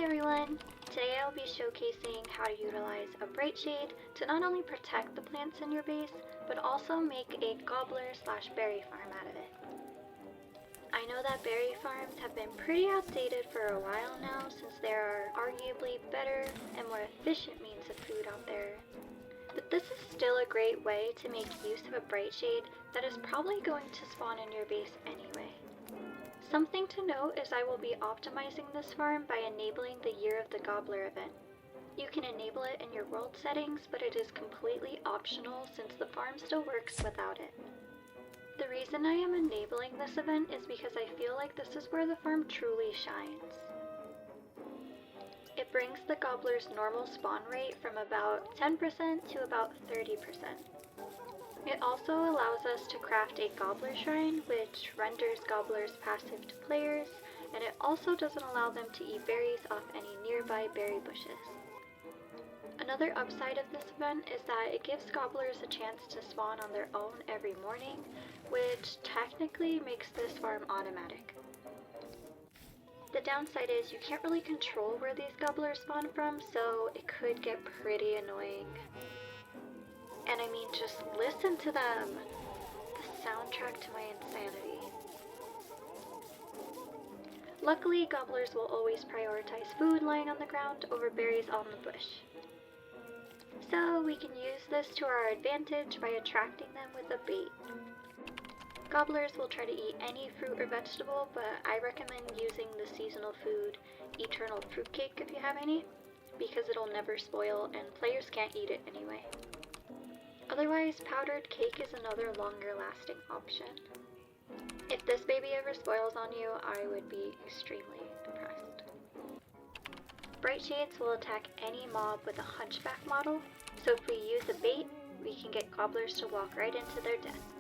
Hey everyone! Today I'll be showcasing how to utilize a Brightshade to not only protect the plants in your base, but also make a gobbler / berry farm out of it. I know that berry farms have been pretty outdated for a while now since there are arguably better and more efficient means of food out there. But this is still a great way to make use of a Brightshade that is probably going to spawn in your base anyway. Something to note is I will be optimizing this farm by enabling the Year of the Gobbler event. You can enable it in your world settings, but it is completely optional since the farm still works without it. The reason I am enabling this event is because I feel like this is where the farm truly shines. It brings the gobbler's normal spawn rate from about 10% to about 30%. It also allows us to craft a gobbler shrine, which renders gobblers passive to players, and it also doesn't allow them to eat berries off any nearby berry bushes. Another upside of this event is that it gives gobblers a chance to spawn on their own every morning, which technically makes this farm automatic. The downside is you can't really control where these gobblers spawn from, so it could get pretty annoying. And I mean, just listen to them! The soundtrack to my insanity. Luckily, gobblers will always prioritize food lying on the ground over berries on the bush. So we can use this to our advantage by attracting them with a bait. Gobblers will try to eat any fruit or vegetable, but I recommend using the seasonal food Eternal Fruitcake if you have any, because it'll never spoil and players can't eat it anyway. Otherwise, powdered cake is another longer lasting option. If this baby ever spoils on you, I would be extremely impressed. Brightshades will attack any mob with a hunchback model, so if we use a bait, we can get gobblers to walk right into their death.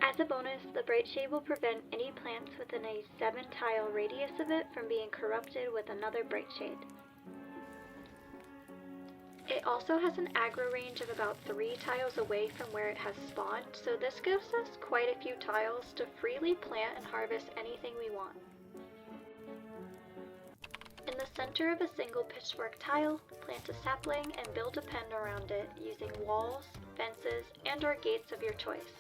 As a bonus, the Brightshade will prevent any plants within a 7-tile radius of it from being corrupted with another Brightshade. It also has an aggro range of about 3 tiles away from where it has spawned, so this gives us quite a few tiles to freely plant and harvest anything we want. In the center of a single pitchfork tile, plant a sapling and build a pen around it using walls, fences, and/or gates of your choice.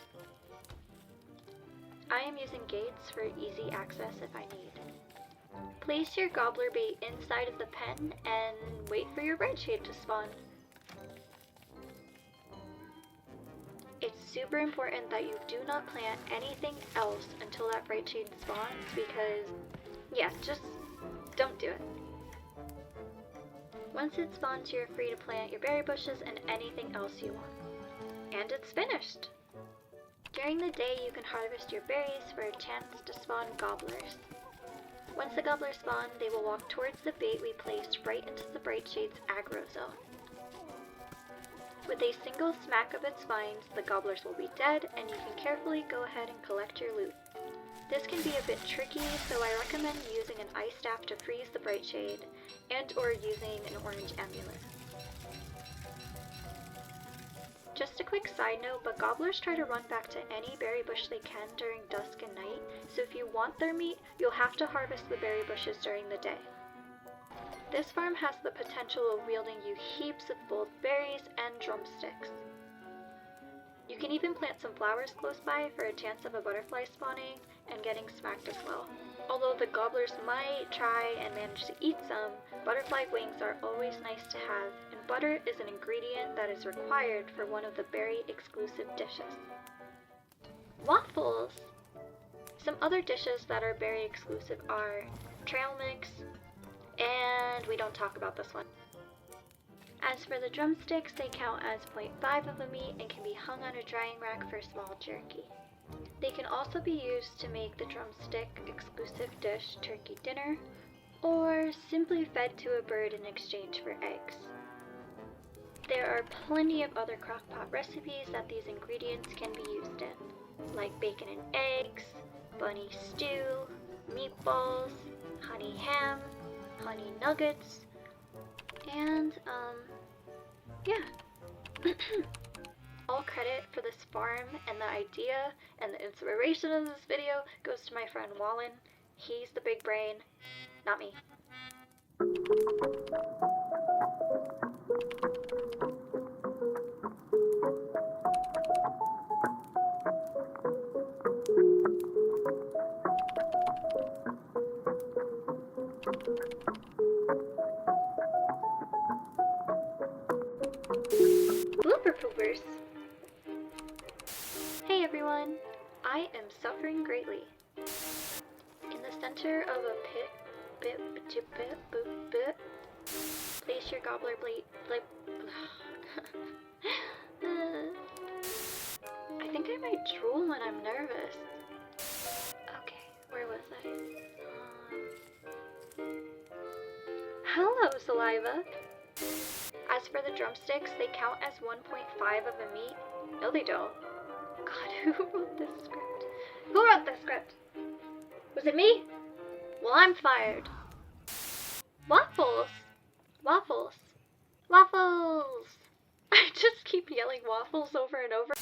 I am using gates for easy access if I need. Place your gobbler bait inside of the pen and wait for your Brightshade to spawn. It's super important that you do not plant anything else until that Brightshade spawns because, yeah, just don't do it. Once it spawns, you're free to plant your berry bushes and anything else you want. And it's finished! During the day, you can harvest your berries for a chance to spawn gobblers. Once the gobblers spawn, they will walk towards the bait we placed right into the Brightshade's aggro zone. With a single smack of its spines, the gobblers will be dead, and you can carefully go ahead and collect your loot. This can be a bit tricky, so I recommend using an ice staff to freeze the Brightshade, and/or using an orange amulet. Just a quick side note, but gobblers try to run back to any berry bush they can during dusk and night, so if you want their meat, you'll have to harvest the berry bushes during the day. This farm has the potential of wielding you heaps of both berries and drumsticks. You can even plant some flowers close by for a chance of a butterfly spawning and getting smacked as well. Although the gobblers might try and manage to eat some, butterfly wings are always nice to have, and butter is an ingredient that is required for one of the berry exclusive dishes. Waffles! Some other dishes that are berry exclusive are trail mix, and we don't talk about this one. As for the drumsticks, they count as 0.5 of a meat and can be hung on a drying rack for small jerky. They can also be used to make the drumstick exclusive dish turkey dinner, or simply fed to a bird in exchange for eggs. There are plenty of other crockpot recipes that these ingredients can be used in, like bacon and eggs, bunny stew, meatballs, honey ham, honey nuggets, and yeah. All credit for this farm and the idea and the inspiration of this video goes to my friend Wallen. He's the big brain, not me. Blooper poopers! Hey everyone! I am suffering greatly. In the center of a place your gobbler blade. I think I might drool when I'm nervous. Okay, where was I? Hello, saliva! As for the drumsticks, they count as 1.5 of a meat. No, they don't. God, who wrote this script? Who wrote this script? Was it me? Well, I'm fired. Waffles! Waffles! Waffles! I just keep yelling waffles over and over.